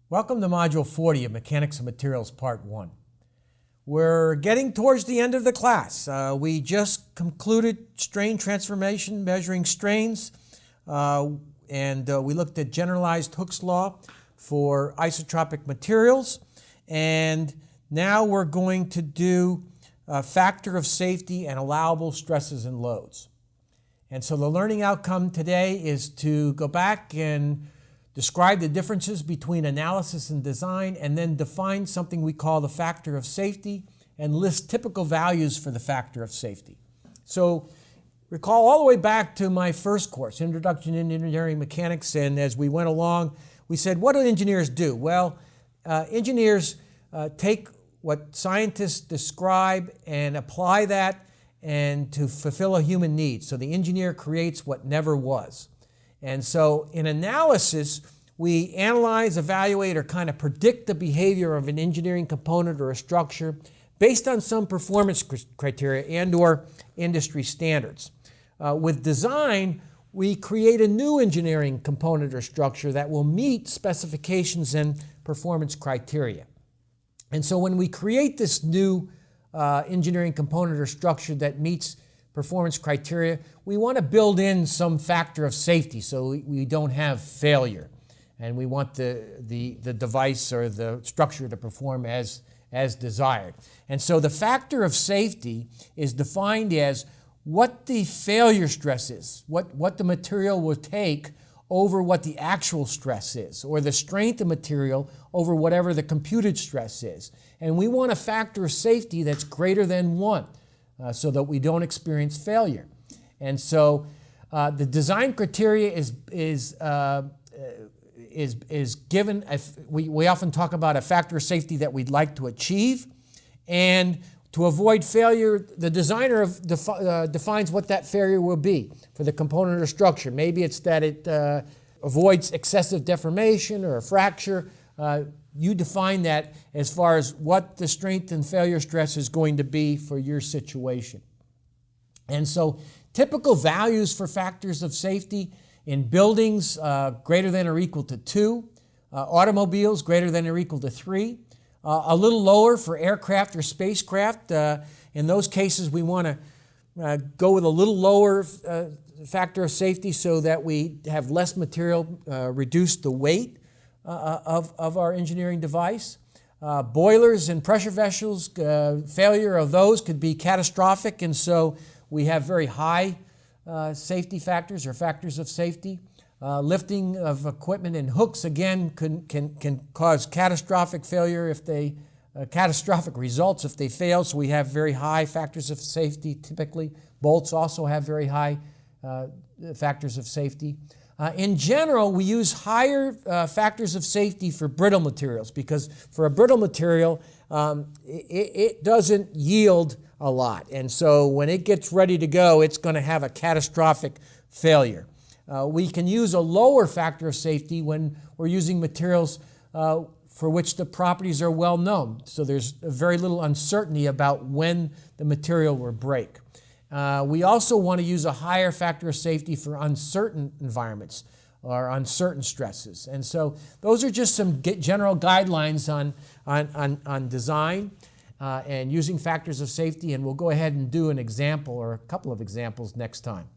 Welcome to Module 40 of Mechanics of Materials Part 1. We're getting towards the end of the class. We just concluded strain transformation, measuring strains, and we looked at generalized Hooke's law for isotropic materials. And now we're going to do a factor of safety and allowable stresses and loads. And so the learning outcome today is to go back and describe the differences between analysis and design, and then define something we call the factor of safety and list typical values for the factor of safety. So recall all the way back to my first course, Introduction to Engineering Mechanics, and as we went along, we said, what do engineers do? Well, engineers take what scientists describe and apply that and to fulfill a human need. So the engineer creates what never was. And so in analysis, we analyze, evaluate, or kind of predict the behavior of an engineering component or a structure based on some performance criteria and or industry standards. With design, we create a new engineering component or structure that will meet specifications and performance criteria. And so when we create this new engineering component or structure that meets performance criteria, we want to build in some factor of safety so we don't have failure. And we want the device or the structure to perform as desired. And so the factor of safety is defined as what the failure stress is, what the material will take over what the actual stress is, or the strength of material over whatever the computed stress is. And we want a factor of safety that's greater than 1. So that we don't experience failure. And so the design criteria is given, we often talk about a factor of safety that we'd like to achieve, and to avoid failure, the designer defines what that failure will be for the component or structure. Maybe it's that it avoids excessive deformation or a fracture. You define that as far as what the strength and failure stress is going to be for your situation. And so typical values for factors of safety in buildings, greater than or equal to 2, automobiles greater than or equal to 3, a little lower for aircraft or spacecraft. In those cases, we want to go with a little lower factor of safety so that we have less material reduce the weight of our engineering device. Boilers and pressure vessels, failure of those could be catastrophic, and so we have very high safety factors or factors of safety. Lifting of equipment and hooks, again, can cause catastrophic failure if they, catastrophic results if they fail, so we have very high factors of safety typically. Bolts also have very high factors of safety. In general, we use higher factors of safety for brittle materials, because for a brittle material, it doesn't yield a lot. And so when it gets ready to go, it's going to have a catastrophic failure. We can use a lower factor of safety when we're using materials for which the properties are well known. So there's very little uncertainty about when the material will break. We also want to use a higher factor of safety for uncertain environments or uncertain stresses. And so those are just some general guidelines on design and using factors of safety, and we'll go ahead and do an example or a couple of examples next time.